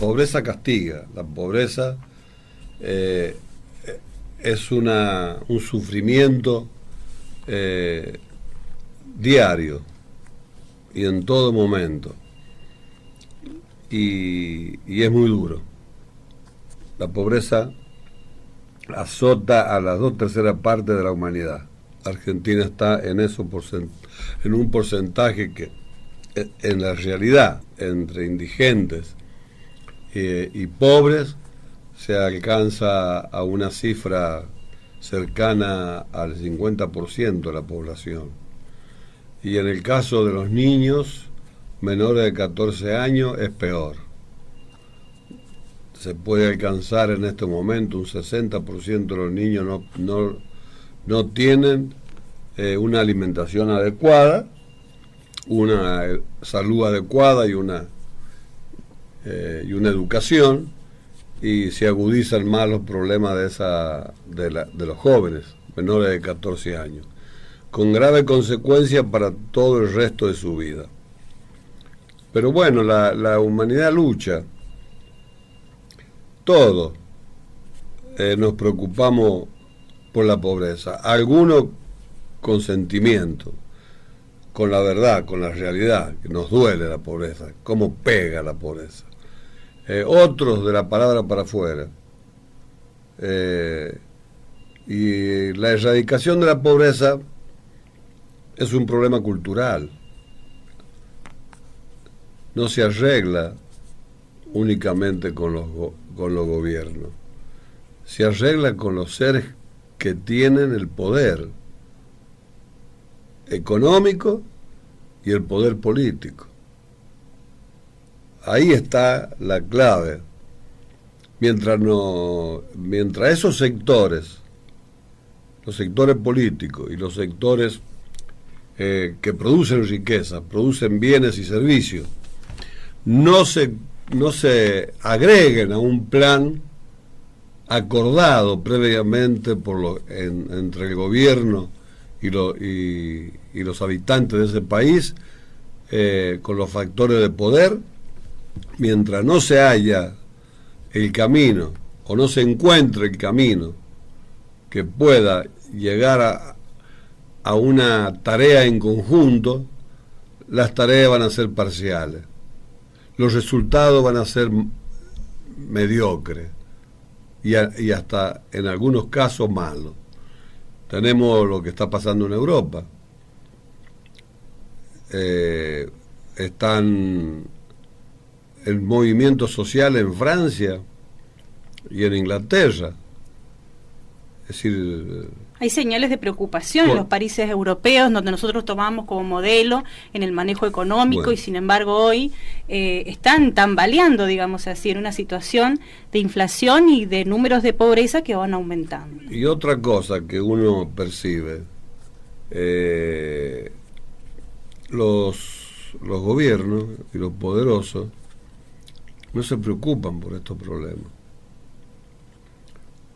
pobreza castiga, la pobreza eh, es un sufrimiento diario y en todo momento, y es muy duro. La pobreza azota a las 2/3 de la humanidad. Argentina está en en un porcentaje que en la realidad entre indigentes y pobres se alcanza a una cifra cercana al 50% de la población. Y en el caso de los niños menores de 14 años es peor. Se puede alcanzar en este momento un 60% de los niños no tienen una alimentación adecuada, una salud adecuada y una educación, y se agudizan más los problemas de los jóvenes menores de 14 años, con grave consecuencia para todo el resto de su vida. Pero bueno, la humanidad lucha. Todos nos preocupamos por la pobreza, algunos con sentimiento, con la verdad, con la realidad, que nos duele la pobreza, cómo pega la pobreza. Otros de la palabra para afuera. Y la erradicación de la pobreza es un problema cultural. No se arregla únicamente con los gobiernos. Se arregla con los seres que tienen el poder económico y el poder político. Ahí está la clave. Mientras esos sectores, los sectores políticos y los sectores que producen riqueza, producen bienes y servicios, no se agreguen a un plan acordado previamente entre el gobierno y los habitantes de ese país, con los factores de poder, mientras no se haya el camino o no se encuentre el camino que pueda llegar a una tarea en conjunto, las tareas van a ser parciales. Los resultados van a ser mediocres y hasta en algunos casos malos. Tenemos lo que está pasando en Europa. Están el movimiento social en Francia y en Inglaterra. Es decir, hay señales de preocupación en los países europeos, donde nosotros tomamos como modelo en el manejo económico, y sin embargo hoy están tambaleando, digamos así, en una situación de inflación y de números de pobreza que van aumentando. Y otra cosa que uno percibe, los gobiernos y los poderosos no se preocupan por estos problemas.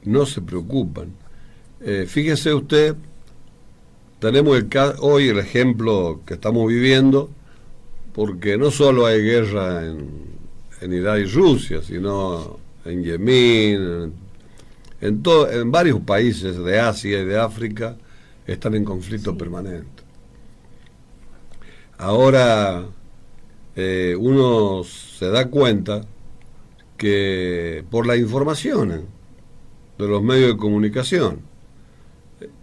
No se preocupan. Fíjese usted, tenemos hoy el ejemplo que estamos viviendo, porque no solo hay guerra en Irán y Rusia, sino en Yemen, en varios países de Asia y de África están en conflicto permanente. Ahora uno se da cuenta que por las informaciones de los medios de comunicación,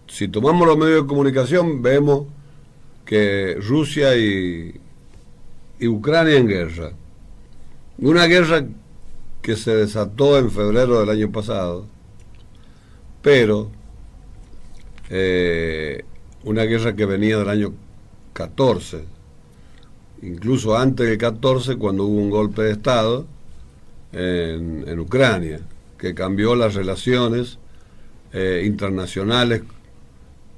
si tomamos los medios de comunicación, vemos que Rusia y Ucrania en guerra. Una guerra que se desató en febrero del año pasado, pero una guerra que venía del año 14, incluso antes del 14, cuando hubo un golpe de Estado en Ucrania, que cambió las relaciones internacionales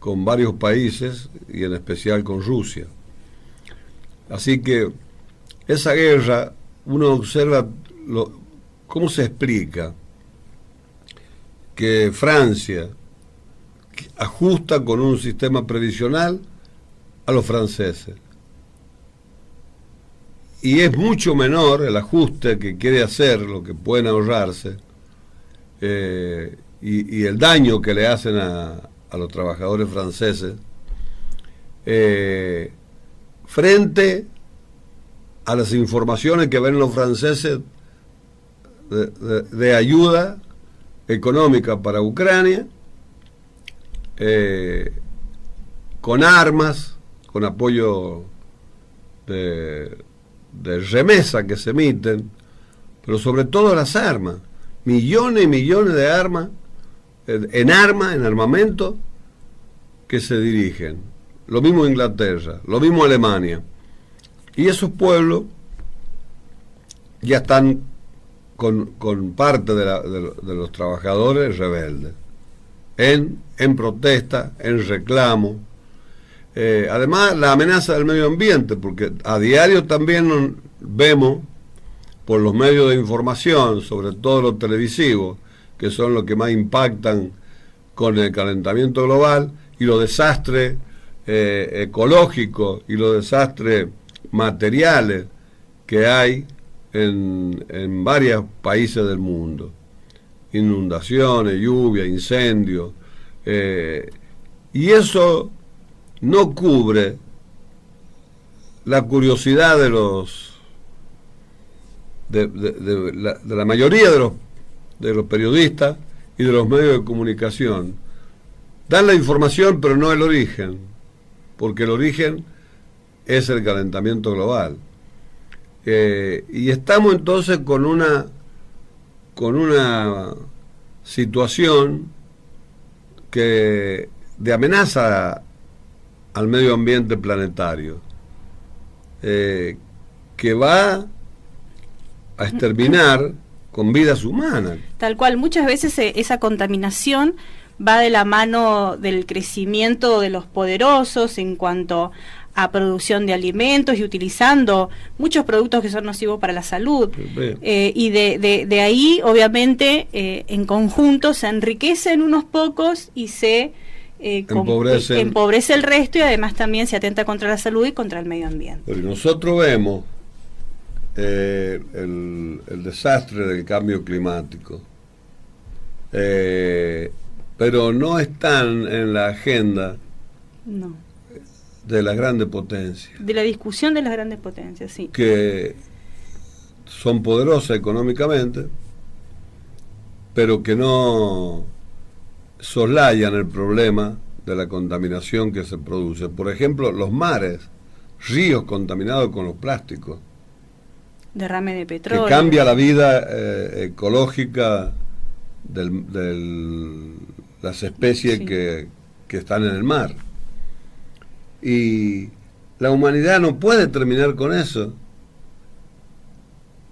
con varios países y en especial con Rusia. Así que esa guerra, uno observa cómo se explica que Francia ajusta con un sistema previsional a los franceses y es mucho menor el ajuste que quiere hacer, lo que pueden ahorrarse, y el daño que le hacen a los trabajadores franceses, frente a las informaciones que ven los franceses de ayuda económica para Ucrania, con armas, con apoyo de remesa que se emiten, pero sobre todo las armas, millones y millones de armas, en armamento, que se dirigen. Lo mismo Inglaterra, lo mismo Alemania. Y esos pueblos ya están con parte de los trabajadores rebeldes, en protesta, en reclamo. Además, la amenaza del medio ambiente, porque a diario también vemos por los medios de información, sobre todo los televisivos, que son los que más impactan con el calentamiento global y los desastres ecológicos y los desastres materiales que hay en varios países del mundo. Inundaciones, lluvia, incendios, y eso no cubre la curiosidad de la mayoría de los periodistas y de los medios de comunicación. Dan la información, pero no el origen, porque el origen es el calentamiento global. Y estamos entonces con una situación de amenaza al medio ambiente planetario, que va a exterminar con vidas humanas. Tal cual, muchas veces esa contaminación va de la mano del crecimiento de los poderosos en cuanto a producción de alimentos y utilizando muchos productos que son nocivos para la salud. Y de ahí, obviamente, en conjunto se enriquecen unos pocos y se empobrece el resto, y además también se atenta contra la salud y contra el medio ambiente. Pero nosotros vemos el desastre del cambio climático, pero no están en la agenda de las grandes potencias. De la discusión de las grandes potencias, sí. Que son poderosas económicamente, pero que no soslayan el problema de la contaminación que se produce. Por ejemplo, los mares, ríos contaminados con los plásticos. Derrame de petróleo. Que cambia la vida ecológica de las especies, sí, que están en el mar. Y la humanidad no puede terminar con eso.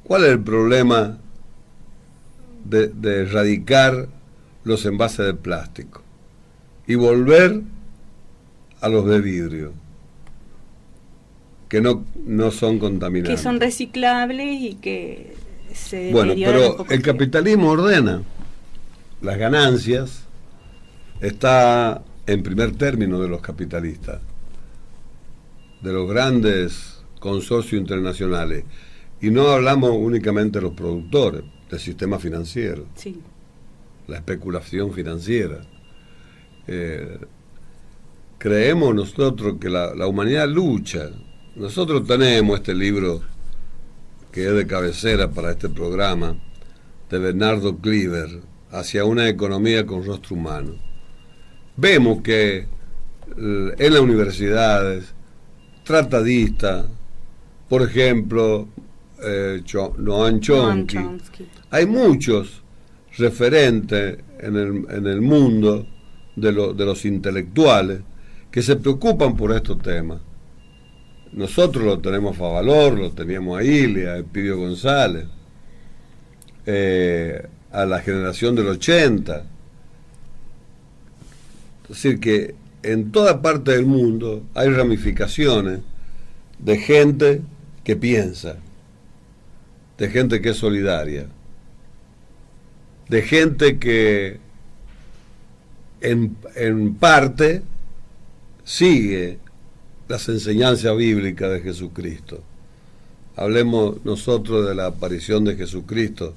¿Cuál es el problema de erradicar los envases de plástico y volver a los de vidrio, que no son contaminantes, que son reciclables y que se bueno, pero el tiempo. Capitalismo ordena las ganancias, está en primer término de los capitalistas, de los grandes consorcios internacionales, y no hablamos únicamente de los productores, del sistema financiero, sí, la especulación financiera. Creemos nosotros que la humanidad lucha. Nosotros tenemos este libro que es de cabecera para este programa, de Bernardo Cleaver, Hacia una economía con rostro humano. Vemos que en las universidades, tratadistas, por ejemplo, Noam Chomsky, hay muchos referentes en el mundo de los intelectuales que se preocupan por estos temas. Nosotros lo tenemos a Favalor, lo teníamos a Ilia, a Elpidio González, a la generación del 80. Es decir, que en toda parte del mundo hay ramificaciones de gente que piensa, de gente que es solidaria, de gente que en parte sigue las enseñanzas bíblicas de Jesucristo. hablemos nosotros de la aparición de Jesucristo,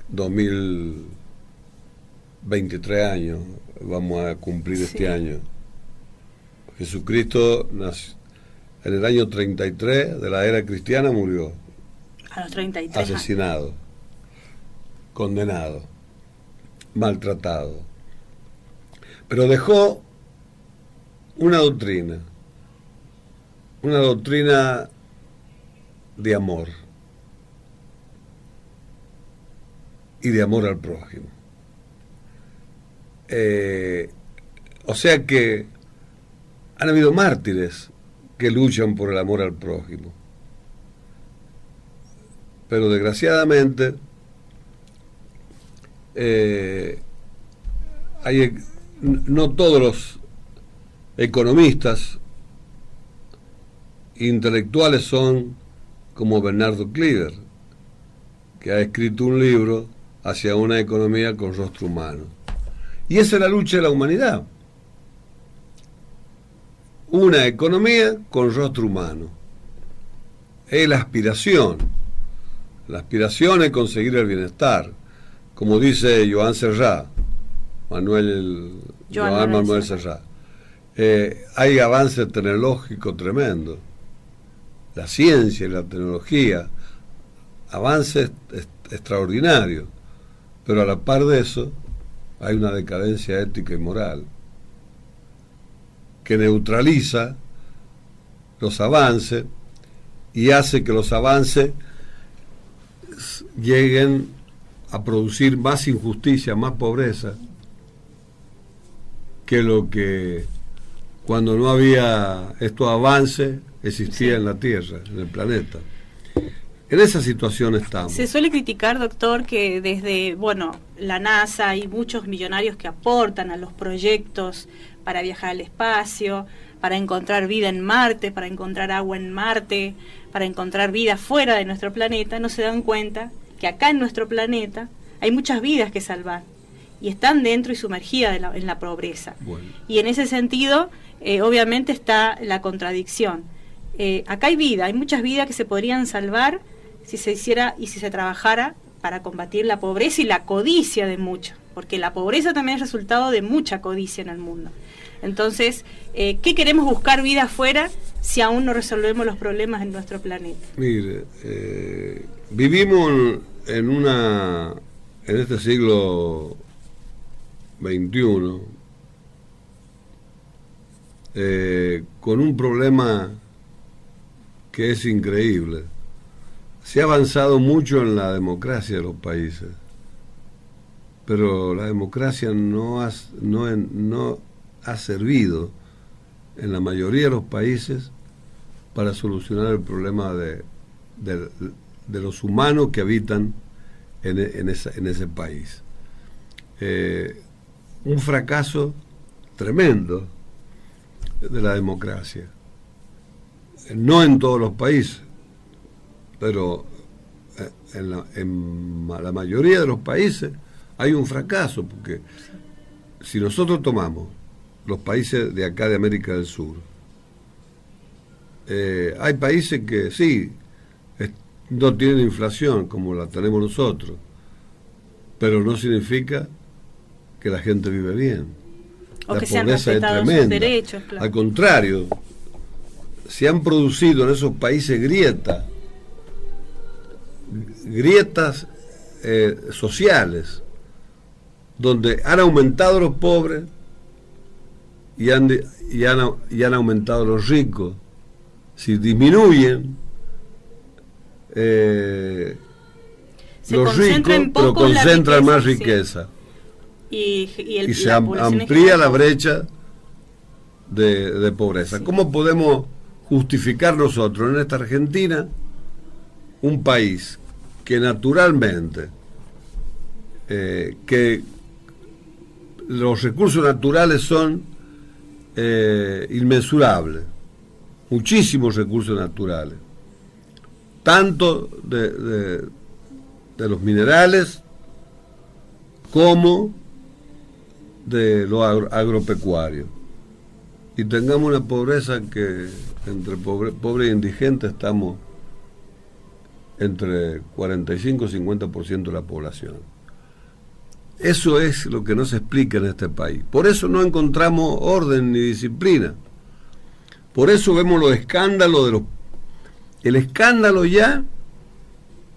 2023 años vamos a cumplir este año. Jesucristo nació en el año 33 de la era cristiana, murió a los 33 asesinado, condenado, maltratado, pero dejó una doctrina de amor y de amor al prójimo. O sea que han habido mártires que luchan por el amor al prójimo, pero desgraciadamente no todos los economistas intelectuales son como Bernardo Cleaver, que ha escrito un libro hacia una economía con rostro humano. Y esa es la lucha de la humanidad. Una economía con rostro humano. Es la aspiración. La aspiración es conseguir el bienestar. Como dice Joan Serrat, Joan Manuel Serrat. Hay avances tecnológicos tremendos. La ciencia y la tecnología, avances extraordinarios. Pero a la par de eso, hay una decadencia ética y moral que neutraliza los avances y hace que los avances lleguen a producir más injusticia, más pobreza, que lo que cuando no había estos avances existía en la Tierra, en el planeta. En esa situación estamos. Se suele criticar, doctor, que desde, la NASA hay muchos millonarios que aportan a los proyectos para viajar al espacio, para encontrar vida en Marte, para encontrar agua en Marte, para encontrar vida fuera de nuestro planeta. No se dan cuenta que acá en nuestro planeta hay muchas vidas que salvar y están dentro y sumergidas en la pobreza. Bueno. Y en ese sentido, obviamente está la contradicción. Acá hay vida, hay muchas vidas que se podrían salvar si se hiciera y si se trabajara para combatir la pobreza y la codicia de muchos, porque la pobreza también es resultado de mucha codicia en el mundo. Entonces, ¿qué queremos buscar vida afuera si aún no resolvemos los problemas en nuestro planeta? Mire, vivimos en este siglo XXI con un problema que es increíble. Se ha avanzado mucho en la democracia de los países, pero la democracia no ha servido en la mayoría de los países para solucionar el problema de los humanos que habitan en ese país. Un fracaso tremendo de la democracia. No en todos los países, pero en la mayoría de los países hay un fracaso, porque si nosotros tomamos los países de acá de América del Sur, hay países que sí, no tienen inflación como la tenemos nosotros, pero no significa que la gente vive bien. O la que pobreza es tremenda. Derechos, claro. Al contrario, se han producido en esos países grietas sociales, donde han aumentado los pobres y han aumentado los ricos. Si disminuyen los ricos, pero concentran más riqueza. Y se amplía la brecha de pobreza. Sí. ¿Cómo podemos justificar nosotros en esta Argentina, un país que naturalmente, que los recursos naturales son inmensurables, muchísimos recursos naturales, tanto de los minerales como de lo agropecuario, y tengamos una pobreza que entre pobre e indigente estamos entre 45 y 50% de la población. Eso es lo que no se explica en este país. Por eso no encontramos orden ni disciplina. Por eso vemos los escándalos el escándalo ya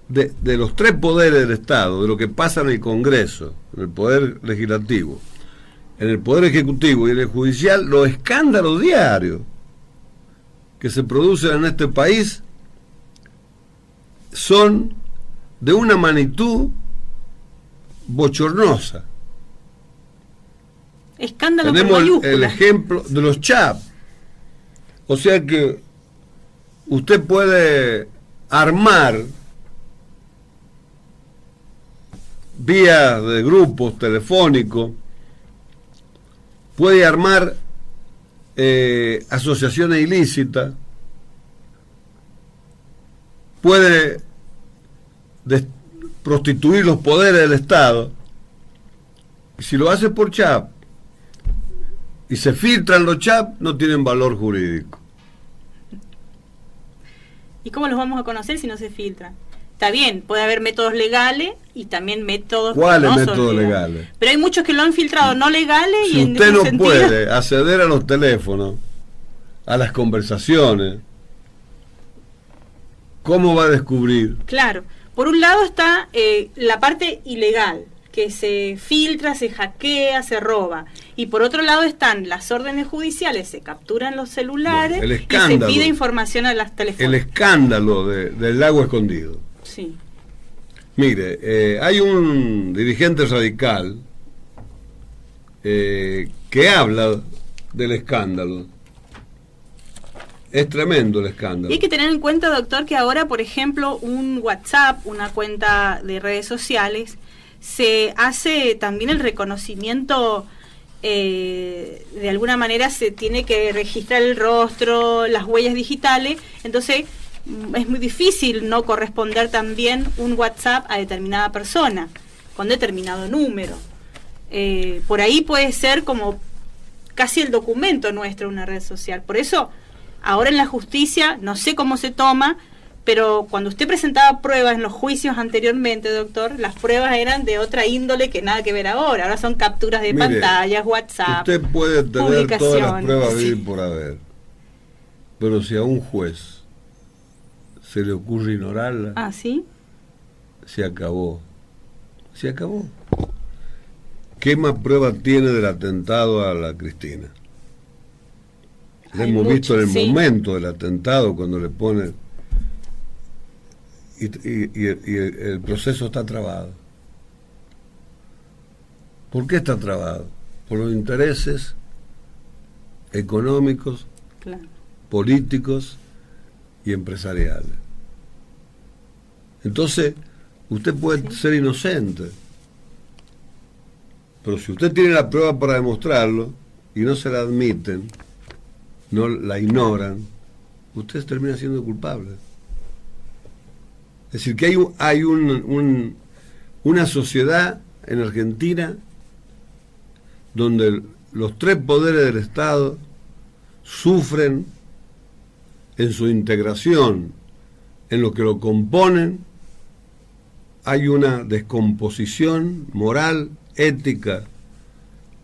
de los tres poderes del Estado, de lo que pasa en el Congreso, en el Poder Legislativo, en el Poder Ejecutivo y en el Judicial, los escándalos diarios que se producen en este país son de una magnitud bochornosa. Escándalo. Tenemos el ejemplo de los CHAP. O sea que usted puede armar vía de grupos telefónicos, puede armar asociaciones ilícitas, puede prostituir los poderes del Estado, y si lo hace por chat y se filtran los chats, no tienen valor jurídico. ¿Y cómo los vamos a conocer si no se filtran? Está bien, puede haber métodos legales y también métodos ¿Cuáles no métodos legales? Pero hay muchos que lo han filtrado no legales. Si y en usted no sentido puede acceder a los teléfonos, a las conversaciones, ¿cómo va a descubrir? Claro, por un lado está la parte ilegal, que se filtra, se hackea, se roba. Y por otro lado están las órdenes judiciales, se capturan los celulares y se pide información a las telefónicas. El escándalo del lago escondido. Sí. Mire, hay un dirigente radical que habla del escándalo. Es tremendo el escándalo. Y hay que tener en cuenta, doctor, que ahora, por ejemplo, un WhatsApp, una cuenta de redes sociales, se hace también el reconocimiento, de alguna manera se tiene que registrar el rostro, las huellas digitales, entonces es muy difícil no corresponder también un WhatsApp a determinada persona, con determinado número. Por ahí puede ser como casi el documento nuestro, una red social. Por eso, ahora en la justicia, no sé cómo se toma, pero cuando usted presentaba pruebas en los juicios anteriormente, doctor, las pruebas eran de otra índole que nada que ver ahora. Ahora son capturas de pantallas, WhatsApp, usted puede tener todas las pruebas vivir por haber, pero si a un juez se le ocurre ignorarla, ¿sí? Se acabó. Se acabó. ¿Qué más prueba tiene del atentado a la Cristina? La hemos visto en el momento del atentado, cuando le pone... Y el proceso está trabado. ¿Por qué está trabado? Por los intereses económicos, claro, políticos y empresariales. Entonces, usted puede ser inocente, pero si usted tiene la prueba para demostrarlo y no se la admiten, no la ignoran, usted termina siendo culpable. Es decir, que hay una sociedad en Argentina donde los tres poderes del Estado sufren en su integración, en lo que lo componen. Hay una descomposición moral, ética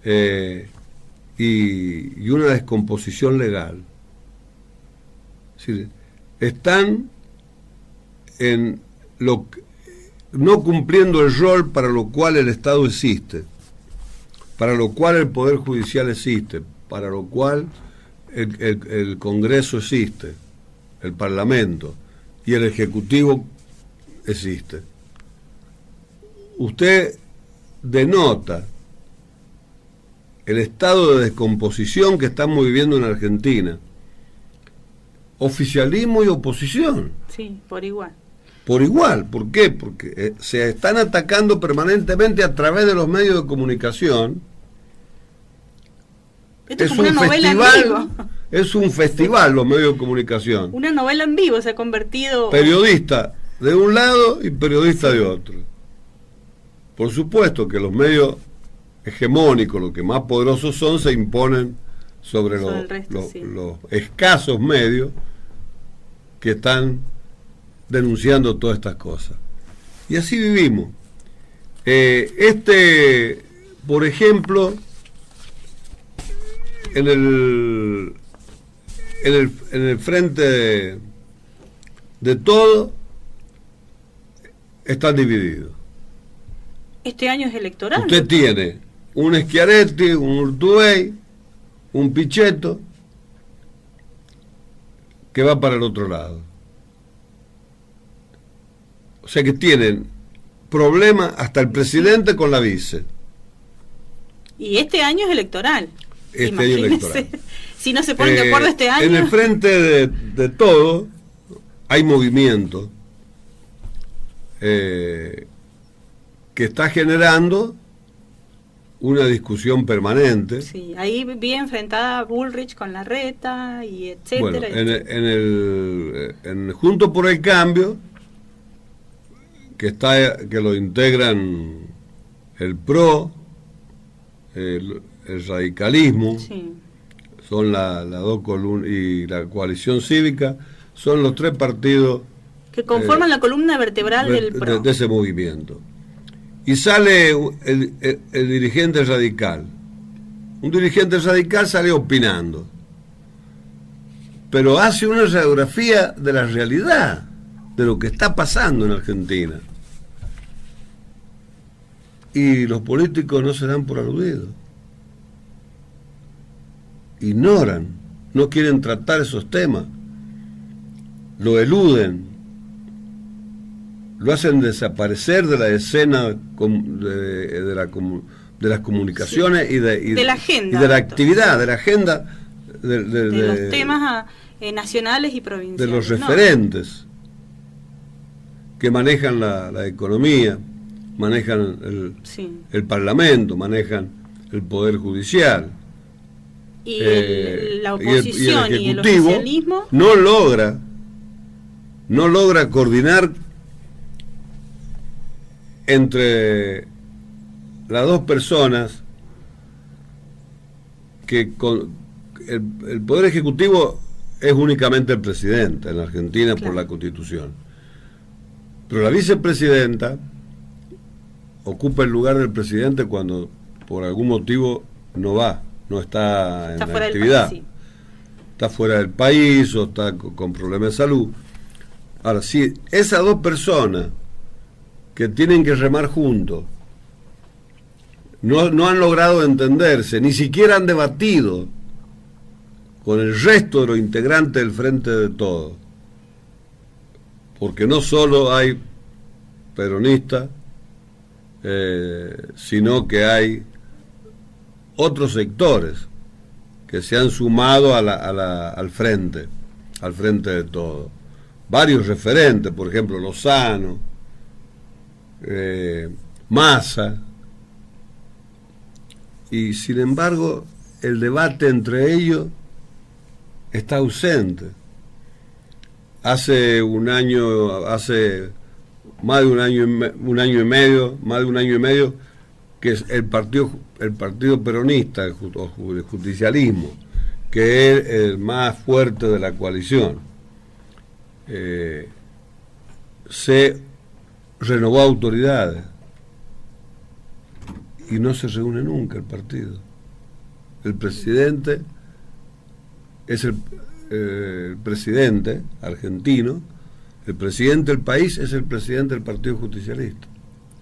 y una descomposición legal. Es decir, están no cumpliendo el rol para lo cual el Estado existe, para lo cual el Poder Judicial existe, para lo cual el Congreso existe, el Parlamento y el Ejecutivo existe. Usted denota el estado de descomposición que estamos viviendo en Argentina. Oficialismo y oposición. Sí, por igual. Por igual, ¿por qué? Porque se están atacando permanentemente a través de los medios de comunicación. Esto es como una novela en vivo. Es un festival los medios de comunicación. Una novela en vivo se ha convertido. Periodista de un lado y periodista de otro. Por supuesto que los medios hegemónicos, los que más poderosos son, se imponen sobre el resto, sí. los escasos medios que están denunciando todas estas cosas. Y así vivimos. Por ejemplo, en el frente de todo están divididos. Este año es electoral. Usted tiene un Schiaretti, un Urtubey, un Pichetto, que va para el otro lado. O sea que tienen problemas hasta el presidente con la vice. Y este año es electoral. Este año electoral. Si no se ponen de acuerdo este año. En el frente de todo hay movimiento que está generando una discusión permanente. Sí, ahí vi enfrentada a Bullrich con Larreta y etcétera. Bueno, Juntos por el Cambio, que lo integran el PRO, el radicalismo, sí, son las dos columnas, y la coalición cívica, son los tres partidos que conforman la columna vertebral del PRO. De ese movimiento. Y sale el dirigente radical. Un dirigente radical sale opinando, pero hace una radiografía de la realidad, de lo que está pasando en Argentina. Y los políticos no se dan por aludidos. Ignoran, no quieren tratar esos temas, lo eluden, lo hacen desaparecer de la escena de las comunicaciones, sí, y de la agenda, y de la actividad, de la agenda de los temas nacionales y provinciales, de los referentes que manejan la economía, manejan el Parlamento, manejan el Poder Judicial. Y la oposición y el oficialismo no logra coordinar entre las dos personas que el Poder Ejecutivo es únicamente el presidente en Argentina, claro, por la Constitución. Pero la vicepresidenta ocupa el lugar del presidente cuando por algún motivo no está en la actividad, país, sí, está fuera del país o está con problemas de salud. Ahora, si esas dos personas que tienen que remar juntos no han logrado entenderse, ni siquiera han debatido con el resto de los integrantes del Frente de Todos, porque no solo hay peronistas, sino que hay otros sectores que se han sumado al frente de todo. Varios referentes, por ejemplo, Lozano, Massa, y sin embargo el debate entre ellos está ausente. Hace más de un año y medio que es el partido peronista, el justicialismo, que es el más fuerte de la coalición, se renovó autoridades y no se reúne nunca el partido. El presidente es el presidente argentino, el presidente del país es el presidente del Partido Justicialista.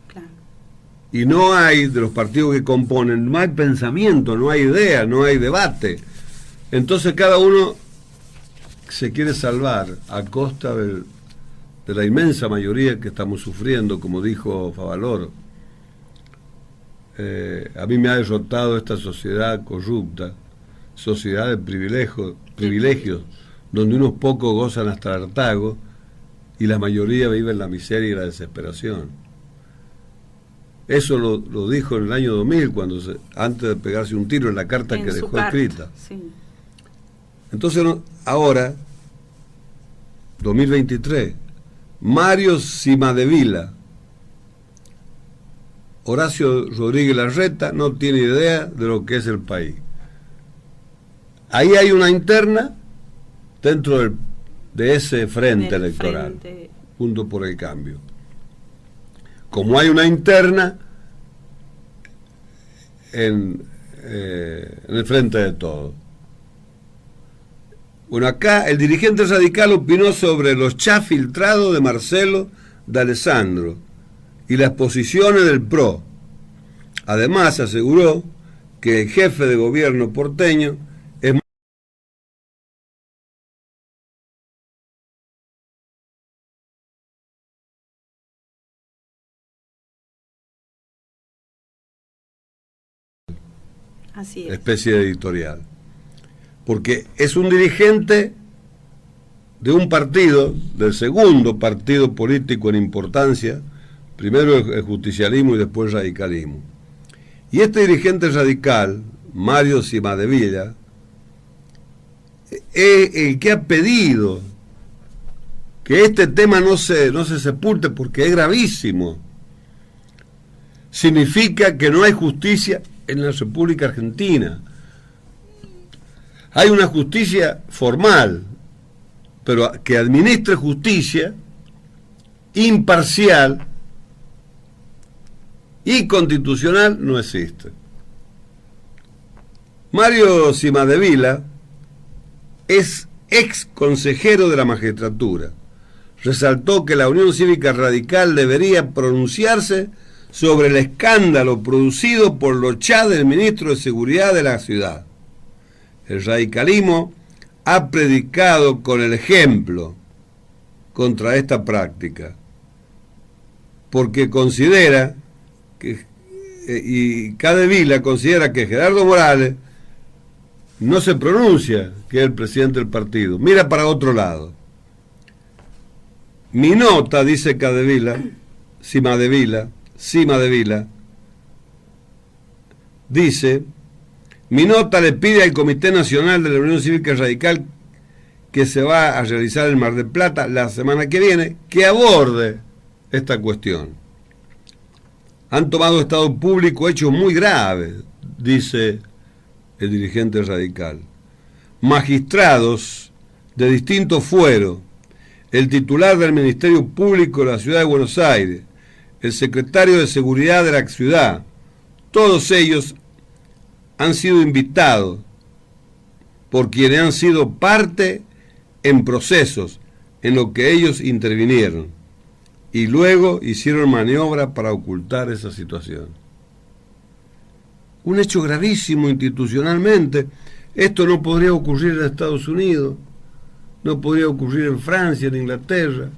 Claro. Y no hay, de los partidos que componen, no hay pensamiento, no hay idea, no hay debate. Entonces cada uno se quiere salvar a costa de la inmensa mayoría que estamos sufriendo, como dijo Favaloro. A mí me ha derrotado esta sociedad corrupta, sociedad de privilegios, donde unos pocos gozan hasta el hartazgo y la mayoría vive en la miseria y la desesperación. Eso lo dijo en el año 2000, antes de pegarse un tiro, en la carta que dejó escrita. Sí. Entonces, ahora, 2023, Mario Cimadevila, Horacio Rodríguez Larreta no tiene idea de lo que es el país. ahí hay una interna dentro de ese frente electoral, Juntos por el Cambio. Como hay una interna en el frente de todos. Bueno, acá el dirigente radical opinó sobre los chats filtrados de Marcelo D'Alessandro y las posiciones del PRO. Además, aseguró que el jefe de gobierno porteño es así es. Especie de editorial. Porque es un dirigente de un partido, del segundo partido político en importancia, primero el justicialismo y después el radicalismo. Y este dirigente radical, Mario Cimadevilla, es el que ha pedido que este tema no se sepulte porque es gravísimo. Significa que no hay justicia en la República Argentina. Hay una justicia formal, pero que administre justicia imparcial y constitucional no existe. Mario Cimadevilla es ex consejero de la magistratura. Resaltó que la Unión Cívica Radical debería pronunciarse sobre el escándalo producido por los chats del ministro de Seguridad de la ciudad. El radicalismo ha predicado con el ejemplo contra esta práctica, porque considera que, y Cadevila considera que Gerardo Morales no se pronuncia, que es el presidente del partido, mira para otro lado. Mi nota, dice Cimadevilla, dice: mi nota le pide al Comité Nacional de la Unión Cívica Radical, que se va a realizar en Mar del Plata la semana que viene, que aborde esta cuestión. Han tomado estado público hechos muy graves, dice el dirigente radical. Magistrados de distintos fueros, el titular del Ministerio Público de la Ciudad de Buenos Aires, el secretario de Seguridad de la ciudad, todos ellos han sido invitados por quienes han sido parte en procesos en los que ellos intervinieron y luego hicieron maniobra para ocultar esa situación. Un hecho gravísimo institucionalmente. Esto no podría ocurrir en Estados Unidos, no podría ocurrir en Francia, en Inglaterra,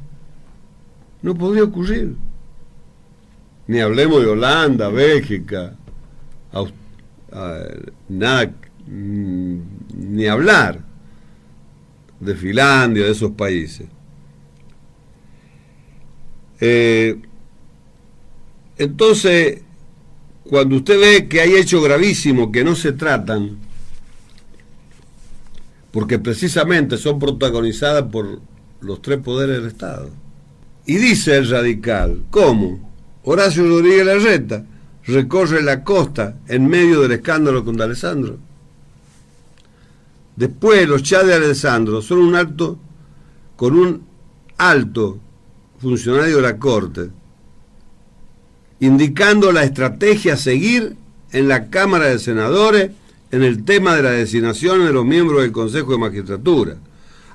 no podría ocurrir. Ni hablemos de Holanda, Bélgica, ni hablar de Finlandia, de esos países. Entonces, cuando usted ve que hay hechos gravísimos que no se tratan, porque precisamente son protagonizadas por los tres poderes del Estado, y dice el radical, ¿cómo? Horacio Rodríguez Larreta recorre la costa en medio del escándalo con D'Alessandro. Después, los chats de D'Alessandro son un acto con un alto funcionario de la Corte, indicando la estrategia a seguir en la Cámara de Senadores en el tema de la designación de los miembros del Consejo de Magistratura,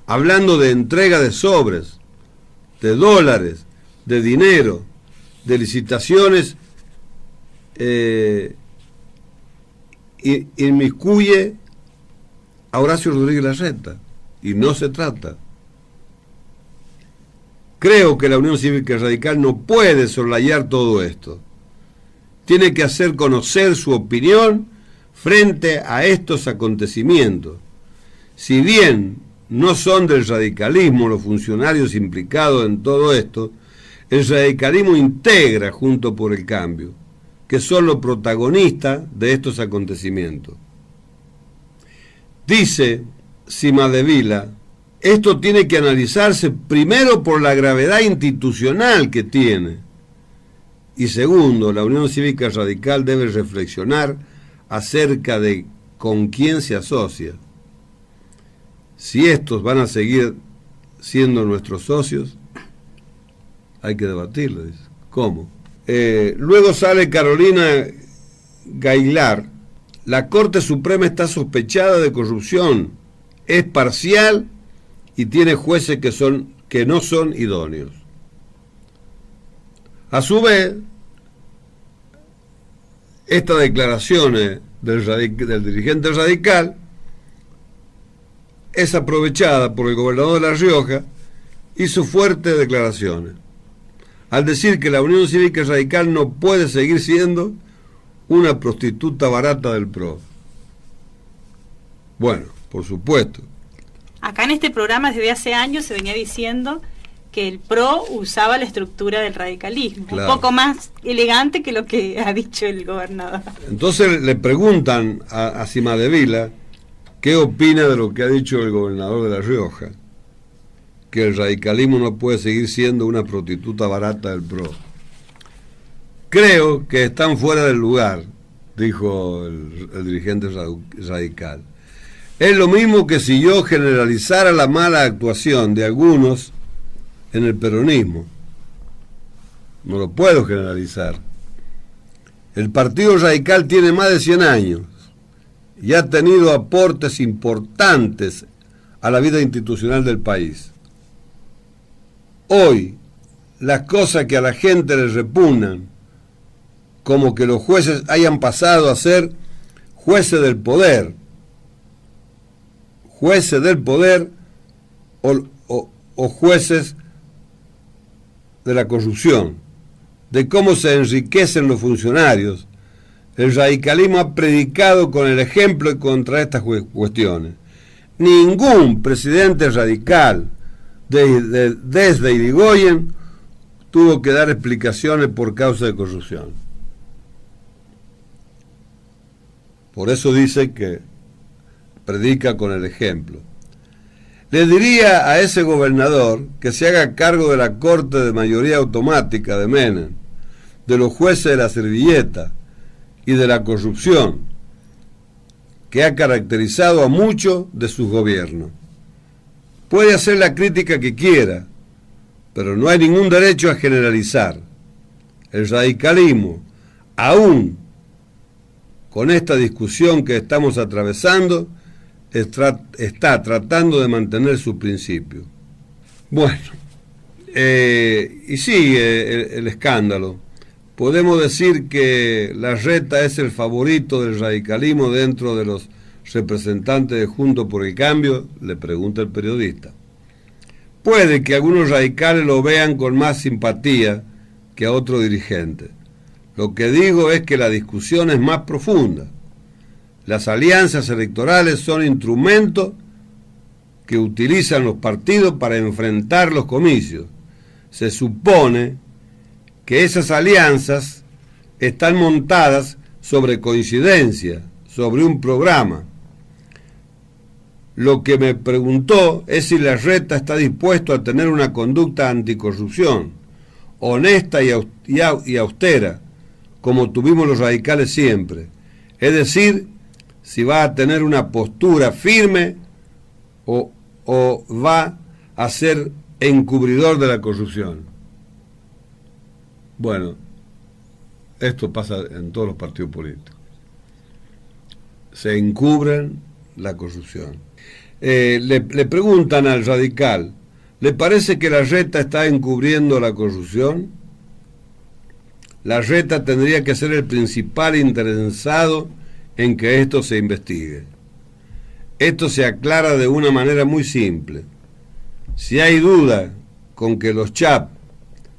hablando de entrega de sobres, de dólares, de dinero, de licitaciones, inmiscuye a Horacio Rodríguez Larreta, y no se trata. Creo que la Unión Cívica Radical no puede soslayar todo esto. Tiene que hacer conocer su opinión frente a estos acontecimientos. Si bien no son del radicalismo los funcionarios implicados en todo esto, el radicalismo integra Juntos por el Cambio, que son los protagonistas de estos acontecimientos. Dice Cimadevilla, esto tiene que analizarse primero por la gravedad institucional que tiene, y segundo, la Unión Cívica Radical debe reflexionar acerca de con quién se asocia. Si estos van a seguir siendo nuestros socios, hay que debatirlo. Dice. ¿Cómo? Luego sale Carolina Gailar. La Corte Suprema está sospechada de corrupción, es parcial y tiene jueces que no son idóneos. A su vez, estas declaraciones del dirigente radical es aprovechada por el gobernador de La Rioja. Hizo fuertes declaraciones al decir que la Unión Cívica Radical no puede seguir siendo una prostituta barata del PRO. Bueno, por supuesto. Acá en este programa desde hace años se venía diciendo que el PRO usaba la estructura del radicalismo, claro, un poco más elegante que lo que ha dicho el gobernador. Entonces le preguntan a Cimadevila qué opina de lo que ha dicho el gobernador de La Rioja, que el radicalismo no puede seguir siendo una prostituta barata del PRO. Creo que están fuera del lugar, dijo el dirigente radical. Es lo mismo que si yo generalizara la mala actuación de algunos en el peronismo. No lo puedo generalizar. El Partido Radical tiene más de 100 años y ha tenido aportes importantes a la vida institucional del país. Hoy, las cosas que a la gente les repugnan, como que los jueces hayan pasado a ser jueces del poder o jueces de la corrupción, de cómo se enriquecen los funcionarios. El radicalismo ha predicado con el ejemplo contra estas cuestiones. Ningún presidente radical desde Irigoyen tuvo que dar explicaciones por causa de corrupción. Por eso dice que predica con el ejemplo. Le diría a ese gobernador que se haga cargo de la corte de mayoría automática de Menem, de los jueces de la servilleta y de la corrupción que ha caracterizado a muchos de sus gobiernos. Puede hacer la crítica que quiera, pero no hay ningún derecho a generalizar. El radicalismo, aún con esta discusión que estamos atravesando, está tratando de mantener sus principios. Bueno, y sigue el escándalo. Podemos decir que Larreta es el favorito del radicalismo dentro de los representantes de Juntos por el Cambio, le pregunta el periodista. Puede que algunos radicales lo vean con más simpatía que a otros dirigentes. Lo que digo es que la discusión es más profunda. Las alianzas electorales son instrumentos que utilizan los partidos para enfrentar los comicios. Se supone que esas alianzas están montadas sobre coincidencia, sobre un programa. Lo que me preguntó es si Larreta está dispuesto a tener una conducta anticorrupción, honesta y austera, como tuvimos los radicales siempre. Es decir, si va a tener una postura firme o va a ser encubridor de la corrupción. Bueno, esto pasa en todos los partidos políticos. Se encubren la corrupción. Le preguntan al radical, ¿le parece que Larreta está encubriendo la corrupción? Larreta tendría que ser el principal interesado en que esto se investigue. Esto se aclara de una manera muy simple. Si hay duda con que los chats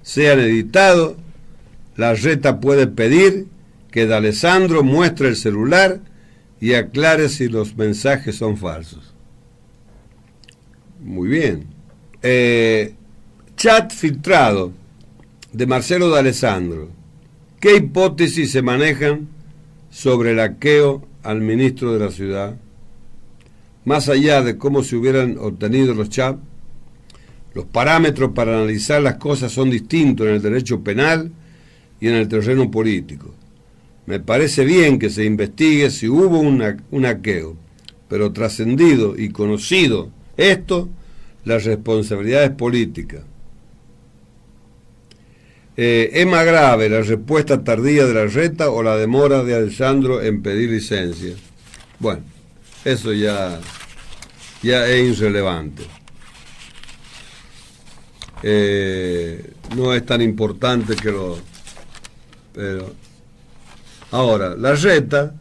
sean editados, Larreta puede pedir que D'Alessandro muestre el celular y aclare si los mensajes son falsos. Muy bien. Chat filtrado de Marcelo D'Alessandro. ¿Qué hipótesis se manejan sobre el hackeo al ministro de la ciudad? Más allá de cómo se hubieran obtenido los chats, los parámetros para analizar las cosas son distintos en el derecho penal y en el terreno político. Me parece bien que se investigue si hubo un hackeo, pero trascendido y conocido Esto, la responsabilidad es política. ¿Es más grave la respuesta tardía de Larreta o la demora de Alessandro en pedir licencia? Bueno, eso ya es irrelevante. No es tan importante que pero ahora, Larreta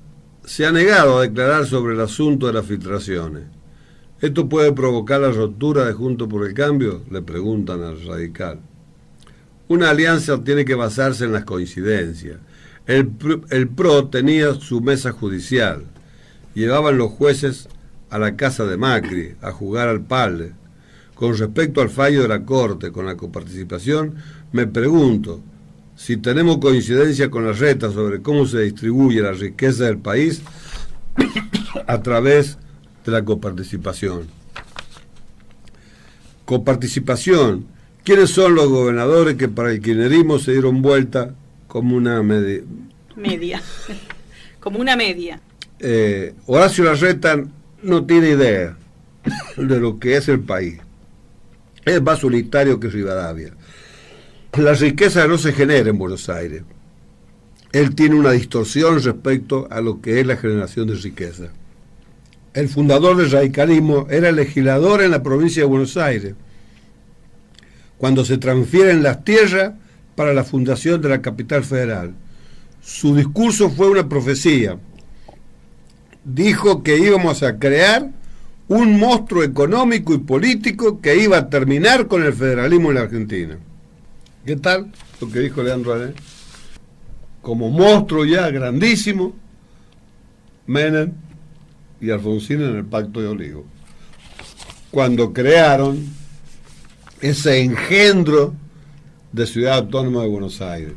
se ha negado a declarar sobre el asunto de las filtraciones. ¿Esto puede provocar la ruptura de Juntos por el Cambio?, le preguntan al radical. Una alianza tiene que basarse en las coincidencias. El PRO tenía su mesa judicial. Llevaban los jueces a la casa de Macri a jugar al pádel. Con respecto al fallo de la Corte con la coparticipación, me pregunto si tenemos coincidencia con Larreta sobre cómo se distribuye la riqueza del país a través de la coparticipación. Coparticipación. ¿Quiénes son los gobernadores que para el kirchnerismo se dieron vuelta como una media? Como una media. Horacio Larreta no tiene idea de lo que es el país. Es más solitario que Rivadavia. La riqueza no se genera en Buenos Aires. Él tiene una distorsión respecto a lo que es la generación de riqueza. El fundador del radicalismo era legislador en la provincia de Buenos Aires, cuando se transfieren las tierras para la fundación de la capital federal. Su discurso fue una profecía. Dijo que íbamos a crear un monstruo económico y político que iba a terminar con el federalismo en la Argentina. ¿Qué tal lo que dijo Leandro Alem? Como monstruo ya grandísimo, Menem y Alfonsín en el Pacto de Olivos, cuando crearon ese engendro de Ciudad Autónoma de Buenos Aires.